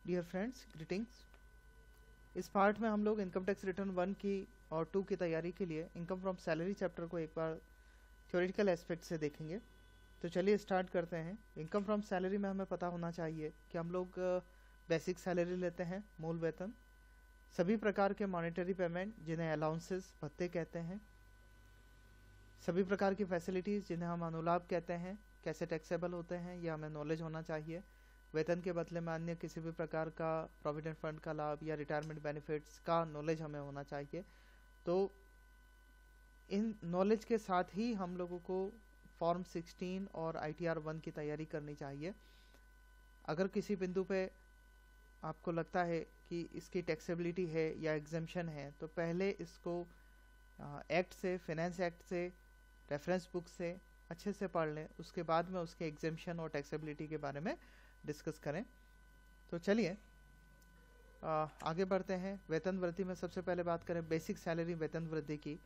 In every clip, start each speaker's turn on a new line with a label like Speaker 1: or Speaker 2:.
Speaker 1: Dear friends, greetings. इस part में हम लोग इनकम टैक्स रिटर्न 1 की और 2 की तैयारी के लिए इनकम फ्रॉम सैलरी चैप्टर को एक बार थ्योरेटिकल एस्पेक्ट से देखेंगे। तो चलिए स्टार्ट करते हैं। इनकम फ्रॉम सैलरी में हमें पता होना चाहिए कि हम लोग बेसिक सैलरी लेते हैं, मूल वेतन, सभी प्रकार के मॉनेटरी पेमेंट जिन्हें अलाउंसेस भत्ते कहते हैं, सभी प्रकार की फैसिलिटीज़ जिन्हें हम अनुलाभ कहते हैं कैसे टैक्सेबल होते हैं यह हमें नॉलेज होना चाहिए। वेतन के बदले में अन्य किसी भी प्रकार का प्रोविडेंट फंड का लाभ या रिटायरमेंट बेनिफिट्स का नॉलेज हमें होना चाहिए। तो इन नॉलेज के साथ ही हम लोगों को फॉर्म 16 और ITR 1 की तैयारी करनी चाहिए। अगर किसी बिंदु पे आपको लगता है कि इसकी टैक्सेबिलिटी है या एग्जेम्पशन है तो पहले इसको एक्ट से, फाइनेंस एक्ट से, रेफरेंस बुक से अच्छे से पढ़ लें, उसके बाद में उसके एग्जेम्पशन और टैक्सेबिलिटी के बारे में डिस्कस करें। तो चलिए आगे बढ़ते हैं। वेतन वृद्धि में सबसे पहले बात करें बेसिक सैलरी वेतन वृद्धि की।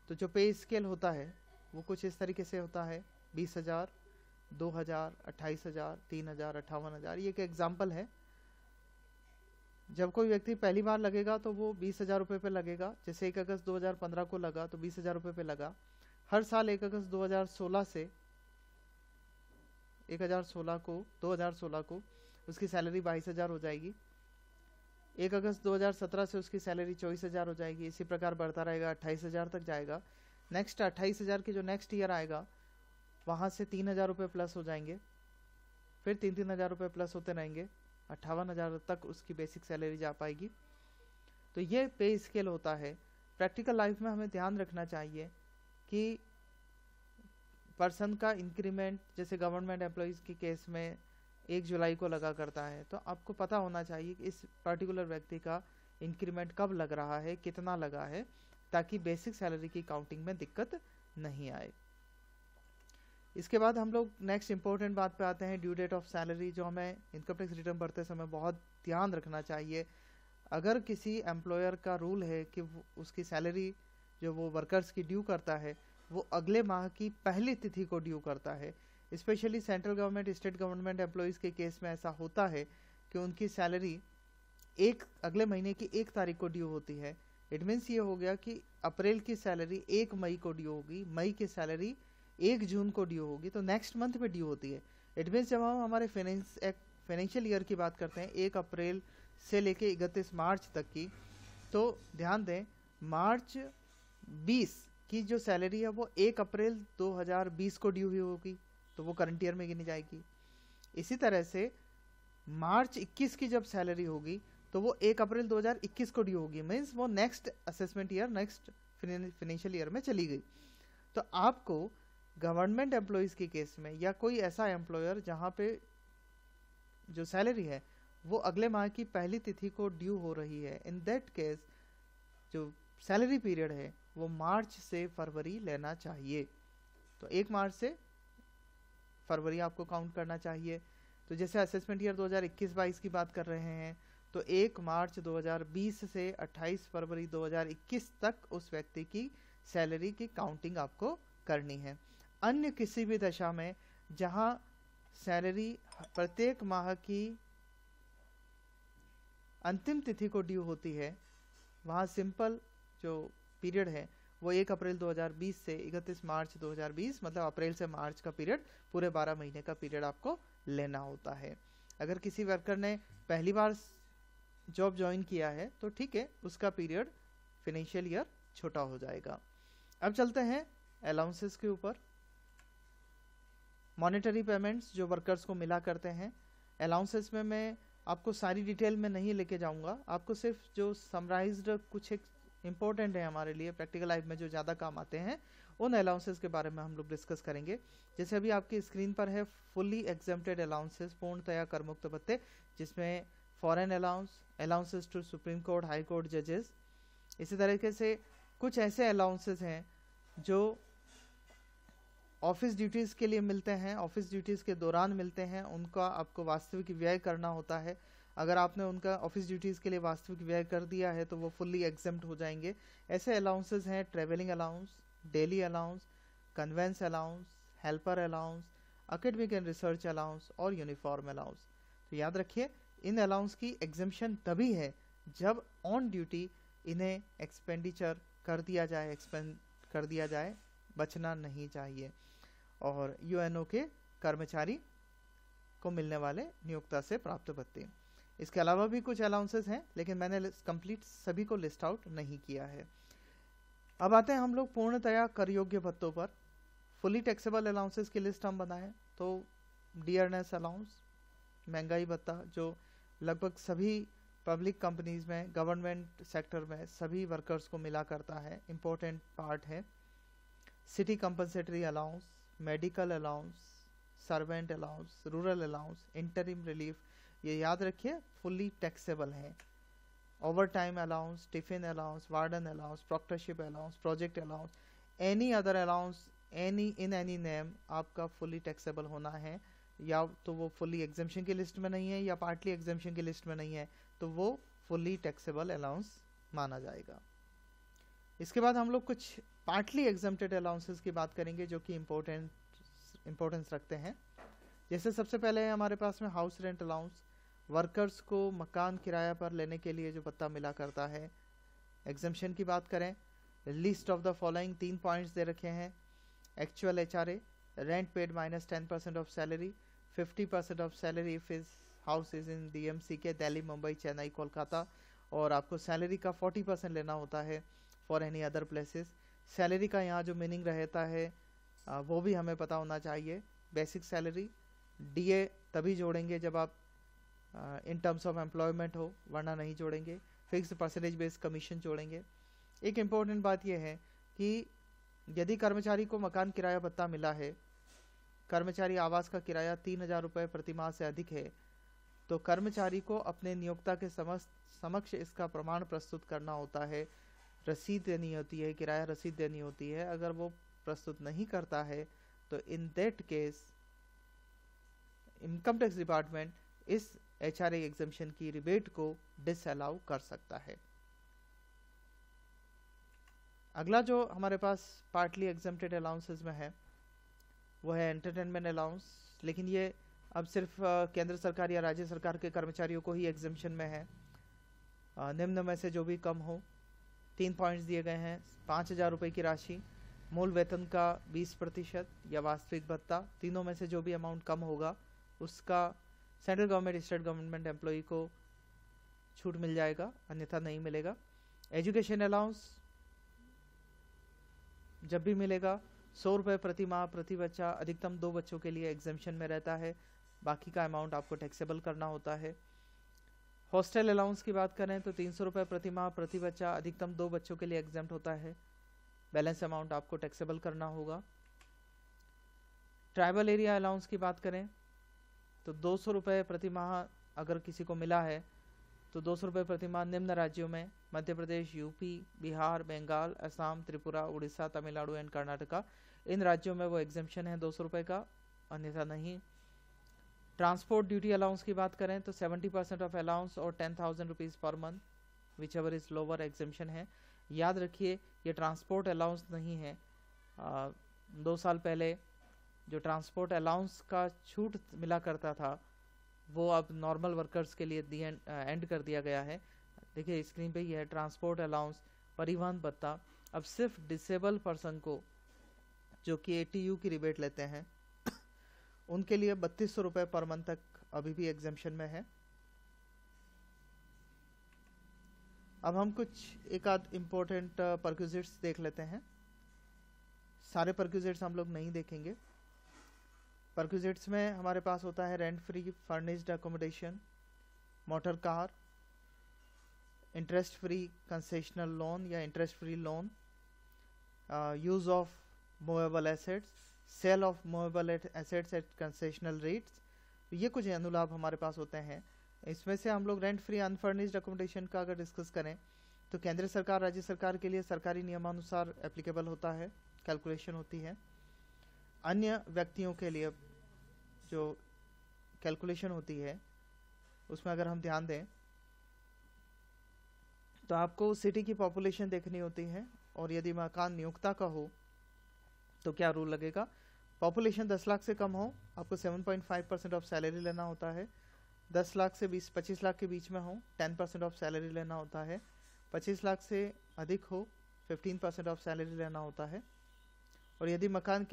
Speaker 1: तो जो पे स्केल होता है वो कुछ इस तरीके से होता है: 20,000, 2,000, 28,000, 3,000, 58,000। ये एक एग्जाम्पल है। जब कोई व्यक्ति पहली बार लगेगा तो वो 20,000 रुपये पे लगेगा। जैसे 1 अगस्त 2015 को लगा तो 20,000 रुपये पे लगा। हर साल 1 अगस्त 2016 से 2016 को उसकी सैलरी 22,000 हो जाएगी। 1 अगस्त 2017 से उसकी सैलरी 24,000 हो जाएगी। इसी प्रकार बढ़ता रहेगा, 28,000 तक जाएगा। नेक्स्ट 28,000 की जो नेक्स्ट ईयर आएगा वहाँ से 3,000 रुपये प्लस हो जाएंगे, फिर 3,000 रुपये प्लस होते रहेंगे, 58,000 तक उसकी बेसिक सैलरी जा पाएगी। तो ये पे स्केल होता है। प्रैक्टिकल लाइफ में हमें ध्यान रखना चाहिए कि पर्सन का इंक्रीमेंट, जैसे गवर्नमेंट एम्प्लॉयज़ के केस में 1 जुलाई को लगा करता है, तो आपको पता होना चाहिए कि इस पर्टिकुलर व्यक्ति का इंक्रीमेंट कब लग रहा है, कितना लगा है, ताकि बेसिक सैलरी की काउंटिंग में दिक्कत नहीं आए। इसके बाद हम लोग नेक्स्ट इंपॉर्टेंट बात पे आते हैं, ड्यू डेट ऑफ सैलरी, जो हमें इनकम टैक्स रिटर्न भरते समय बहुत ध्यान रखना चाहिए। अगर किसी एम्प्लॉयर का रूल है कि उसकी सैलरी जो वो वर्कर्स की ड्यू करता है वो अगले माह की पहली तिथि को ड्यू करता है, specially central government, state government employees के केस में ऐसा होता है कि उनकी सैलरी अगले महीने की 1 तारीख को ड्यू होती है। इट मीन्स ये हो गया कि अप्रैल की सैलरी 1 मई को ड्यू होगी, मई की सैलरी 1 जून को ड्यू होगी, तो नेक्स्ट मंथ में ड्यू होती है। इट मीन्स जब हम हमारे फाइनेंशियल ईयर की बात करते हैं 1 अप्रैल से लेके 31 मार्च तक की, तो ध्यान दें मार्च 20 की जो सैलरी है वो 1 अप्रैल 2020 को ड्यू हुई होगी, तो वो करंट ईयर में गिनी जाएगी। इसी तरह से मार्च 21 की जब सैलरी होगी तो वो 1 अप्रैल 2021 को ड्यू होगी, मीन्स वो next assessment year, next financial year में चली गई। तो आपको गवर्नमेंट एम्प्लॉयज़ के केस में या कोई ऐसा एम्प्लॉयर जहाँ पे जो सैलरी है वो अगले माह की पहली तिथि को ड्यू हो रही है, इन दैट केस जो सैलरी पीरियड है वो मार्च से फरवरी लेना चाहिए। तो 1 मार्च से फरवरी आपको काउंट करना चाहिए। तो जैसे असेसमेंट ईयर 2021-22 की बात कर रहे हैं तो 1 मार्च 2020 से 28 फरवरी 2021 तक उस व्यक्ति की सैलरी की काउंटिंग आपको करनी है। अन्य किसी भी दशा में जहां सैलरी प्रत्येक माह की अंतिम तिथि को ड्यू होती है वहां सिंपल जो पीरियड है वो 1 अप्रैल 2020 से 31 मार्च 2020, मतलब अप्रैल से मार्च का पीरियड, पूरे 12 महीने का पीरियड आपको लेना होता है। अगर किसी वर्कर ने पहली बार जॉब ज्वाइन किया है तो ठीक है, उसका पीरियड फाइनेंशियल ईयर छोटा हो जाएगा। अब चलते हैं अलाउंसेस के ऊपर। मॉनेटरी पेमेंट्स जो वर्कर्स को मिला करते हैं, अलाउंसेस में मैं आपको सारी डिटेल में नहीं लेके जाऊंगा, आपको सिर्फ जो समराइज्ड कुछ एक इंपॉर्टेंट है हमारे लिए प्रैक्टिकल लाइफ में जो ज़्यादा काम आते हैं उन अलाउंसेस के बारे में हम लोग डिस्कस करेंगे। जैसे अभी आपकी स्क्रीन पर है फुल्ली एग्जेम्प्टेड अलाउंसेस, पूर्णतया कर मुक्त भत्ते, जिसमें foreign allowances to Supreme Court, High Court जजेस। इसी तरीके से कुछ ऐसे अलाउंसेस हैं जो ऑफिस ड्यूटीज़ के लिए मिलते हैं, ऑफिस ड्यूटीज़ के दौरान मिलते हैं, उनका आपको वास्तविक व्यय करना होता है। अगर आपने उनका ऑफिस ड्यूटीज़ के लिए वास्तविक व्यय कर दिया है तो वो फुल्ली एग्जेम्प्ट हो जाएंगे। ऐसे अलाउंसेस हैं travelling allowance, daily allowance, convince allowance, helper allowance, academic and research allowance और यूनिफॉर्म अलाउंस। तो याद रखिए इन अलाउंस की एग्जेम्पशन तभी है जब ऑन ड्यूटी इन्हें एक्सपेंडिचर कर दिया जाए, एक्सपेंड कर दिया जाए, बचना नहीं चाहिए। और यूएनओ के कर्मचारी को मिलने वाले नियोक्ता से प्राप्त भत्ते। इसके अलावा भी कुछ अलाउंसेस हैं, लेकिन मैंने कंप्लीट सभी को लिस्ट आउट नहीं किया है। अब आते हैं हम लोग पूर्णतया कर योग्य भत्तों पर। फुली टैक्सेबल अलाउंसेस की लिस्ट हम बनाएं तो डियरनेस अलाउंस, महंगाई भत्ता, जो लगभग सभी पब्लिक कंपनीज में, गवर्नमेंट सेक्टर में सभी वर्कर्स को मिला करता है, इम्पोर्टेंट पार्ट है। City compensatory allowance, medical allowance, servant allowance, rural allowance, interim relief, ये याद रखिए फुली टैक्सेबल है। Overtime allowance, tiffin allowance, warden allowance, proctorship allowance, project allowance, any other allowance any in any name आपका fully taxable होना है। या तो वो फुली एग्जेम्पशन की लिस्ट में नहीं है या पार्टली एग्जेम्पशन की लिस्ट में नहीं है, तो वो फुली टैक्सेबल अलाउंस माना जाएगा। इसके बाद हम लोग कुछ पार्टली एग्जेम्प्टेड अलाउंसेस की बात करेंगे जो कि इम्पोर्टेंस रखते हैं। जैसे सबसे पहले है हमारे पास में हाउस रेंट अलाउंस, वर्कर्स को मकान किराया पर लेने के लिए जो भत्ता मिला करता है। एग्जेम्पशन की बात करें, list of the following 3 points दे रखे हैं। Actual HRA, rent paid minus 10% of salary, 50% of salary if is house is in DMC K Delhi, Mumbai, Chennai, Kolkata, और आपको सैलरी का 40% लेना होता है for any other places. Salary का यहाँ जो मीनिंग रहता है वो भी हमें पता होना चाहिए। बेसिक सैलरी, डीए तभी जोड़ेंगे जब आप इन टर्म्स ऑफ एम्प्लॉयमेंट हो, वरना नहीं जोड़ेंगे। फिक्स परसेंटेज बेस्ड कमीशन जोड़ेंगे। एक इम्पॉर्टेंट बात यह है कि यदि कर्मचारी को मकान किराया भत्ता मिला है, कर्मचारी आवास का किराया 3000 रुपये प्रति माह से अधिक है, तो कर्मचारी को अपने नियोक्ता के समक्ष इसका प्रमाण प्रस्तुत करना होता है, रसीद देनी होती है, किराया रसीद देनी होती है। अगर वो प्रस्तुत नहीं करता है तो in that case income tax department इस एचआरए एग्जेम्पशन की रिबेट को डिसअलाउ कर सकता है। अगला जो हमारे पास पार्टली एग्जेम्प्टेड अलाउंसेस में है वो है एंटरटेनमेंट अलाउंस, लेकिन ये अब सिर्फ केंद्र सरकार या राज्य सरकार के कर्मचारियों को ही एग्जेम्पशन में है। निम्न में से जो भी कम हो, 3 पॉइंट्स दिए गए हैं। 5000 रुपये की राशि, मूल वेतन का 20% या वास्तविक भत्ता, तीनों में से जो भी अमाउंट कम होगा उसका central government, state government employee को छूट मिल जाएगा, अन्यथा नहीं मिलेगा। एजुकेशन अलाउंस जब भी मिलेगा 100 रुपये प्रति माह प्रति बच्चा, अधिकतम 2 बच्चों के लिए एग्जेम्पशन में रहता है, बाकी का अमाउंट आपको टैक्सेबल करना होता है। हॉस्टल अलाउंस की बात करें तो 300 रुपये प्रति माह प्रति बच्चा, अधिकतम 2 बच्चों के लिए एग्जेम्प्ट होता है, बैलेंस अमाउंट आपको टैक्सेबल करना होगा। ट्राइबल एरिया अलाउंस की बात करें तो 200 रुपये प्रति माह अगर किसी को मिला है तो 200 रुपये प्रति माह निम्न राज्यों में मध्य प्रदेश, यूपी, बिहार, बंगाल, असम, त्रिपुरा, उड़ीसा, तमिलनाडु एंड कर्नाटका, इन राज्यों में वो एग्जेम्पशन है 200 रुपये का, अन्यथा नहीं। ट्रांसपोर्ट ड्यूटी अलाउंस की बात करें तो 70% ऑफ अलाउंस और 10,000 rupees per month, which ever is lower exemption है। याद रखिए ये ट्रांसपोर्ट अलाउंस नहीं है। 2 साल पहले जो ट्रांसपोर्ट अलाउंस का छूट मिला करता था वो अब नॉर्मल वर्कर्स के लिए एंड कर दिया गया है। देखिए स्क्रीन पे ही है, ट्रांसपोर्ट अलाउंस, परिवहन भत्ता अब सिर्फ डिसेबल पर्सन को जो कि एटीयू की रिबेट लेते हैं उनके लिए 3200 रुपये पर मंथ तक अभी भी एग्जेम्पशन में है। अब हम कुछ एक आध इम्पोर्टेंट परक्यूजिट्स देख लेते हैं। सारे परक्यूजिट्स हम लोग नहीं देखेंगे। परक्यूजिट्स में हमारे पास होता है rent free furnished accommodation, motor car, interest free concessional loan या interest free loan, use of movable assets, sale of movable assets at concessional rates. ये कुछ अनुलाभ हमारे पास होते हैं। इसमें से हम लोग रेंट फ्री अनफर्निश्ड अकोमोडेशन का अगर डिस्कस करें तो केंद्र सरकार, राज्य सरकार के लिए सरकारी नियमानुसार एप्लीकेबल होता है, कैलकुलेशन होती है। अन्य व्यक्तियों के लिए जो कैलकुलेशन होती है उसमें अगर हम ध्यान दें तो आपको सिटी की पॉपुलेशन देखनी होती है, और यदि मकान नियोक्ता का हो तो क्या रूल लगेगा। पॉपुलेशन 10 लाख से कम हो, आपको 7.5% ऑफ सैलरी लेना होता है। 10 लाख से 25 लाख के बीच में हो 10% ऑफ सैलरी लेना होता है। 25 लाख से अधिक हो 15% ऑफ सैलरी लेना होता है। और यदि मकान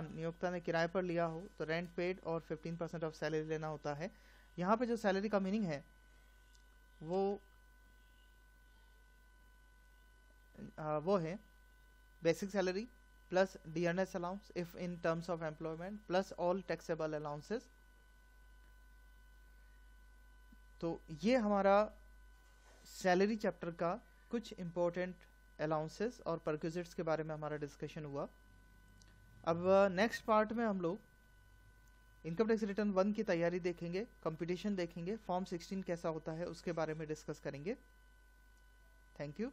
Speaker 1: नियोक्ता ने किराए पर लिया हो तो रेंट पेड और 15% ऑफ सैलरी लेना होता है। यहाँ पे जो सैलरी का मीनिंग है वो है basic salary plus dearness allowance if in terms of employment plus all taxable allowances. तो ये हमारा सैलरी चैप्टर का कुछ इंपॉर्टेंट अलाउंसेस और परक्विजिट्स के बारे में हमारा डिस्कशन हुआ। अब नेक्स्ट पार्ट में हम लोग इनकम टैक्स रिटर्न 1 की तैयारी देखेंगे, कंपटीशन देखेंगे, फॉर्म 16 कैसा होता है उसके बारे में डिस्कस करेंगे। Thank you.